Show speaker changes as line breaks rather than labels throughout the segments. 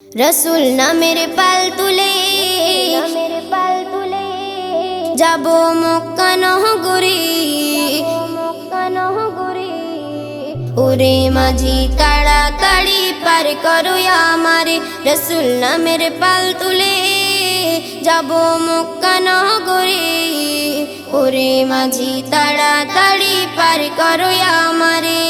रसूल नामेर पाल तुले जाबो मक्का নহগরি ওরে মাঝি তাড়াতাড়ি পার করো আমারে রসুল নামের পাল তুলে যাবো মক্কা নহগরি ওরে মাঝি তাড়াতাড়ি পার করো আমারে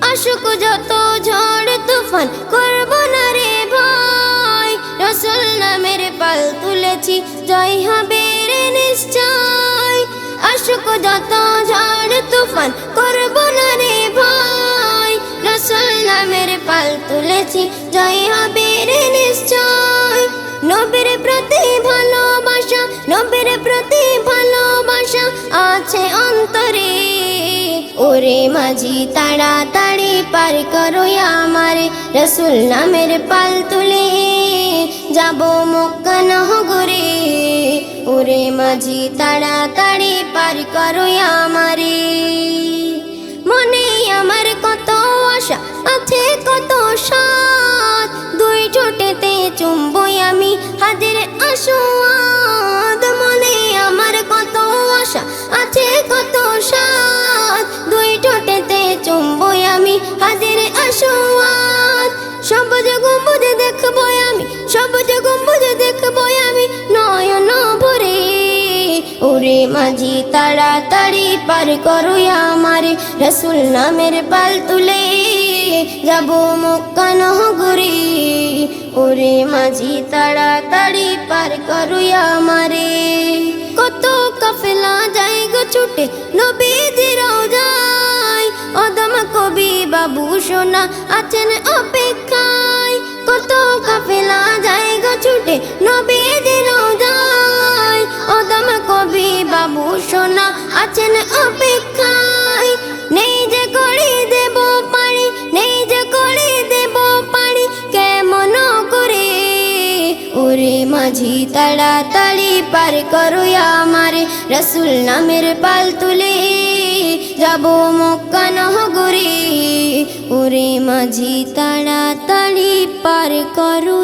আশুক যত ঝড় তুফান করব না রে ভাই রসুল নামের পাল তুলেছি জয় হবে রে নিশ্চয় আশুক যত ঝড় তুফান করব না রে ভাই রসুল নামের পাল তুলেছি জয় হবে রে নিশ্চয় নবীর প্রতি ভালোবাসা নবীর প্রতি ভালোবাসা আছে অন্তরে ওরে মাঝি তাড়াতাড়ি পার করো আমারে রসুল নামের পাল তুলে যাবো মক্কা নহগরি ওরে মাঝি তাড়াতাড়ি পার করো আমারে মনে আমার কত আশা আছে কত সাদ দুই ঠোঁটেতে চুম্বো আমি হাজির আসোয়াদ মনে আমার কত আশা আছে কত সাদ দুই ঠোঁটেতে চুম্বো আমি হাজির আসোয়াদ সবুজ গম্বুজ দেখবো আমি সবুজ গম্বুজ দেখবো আমি নয়ন ভরে ওরে মাঝি তাড়াতাড়ি পার করো আমারে রসুল নামের পাল তুলে যাবো মক্কা নহগরি ওরে মাঝি তাড়াতাড়ি পার করো আমারে কত কাফেলা যায় গো ছুটে নবীজির রওজায় অদম কবি বাবু সোনা আছেন অপেক্ষায় কত কাফেলা যায় গো ছুটে নবীজির রওজায় অদম কবি বাবু সোনা আছেন অপেক্ষায় নেই যে করে দেব পারি নেই যে করে দেব পারি কেমন করে ওরে মাঝি তাড়াতাড়ি পার করো আমারে রসুল নামের পাল তুলে যাবো মক্কা নহগরি ওরে মাঝি তাড়াতাড়ি পার করো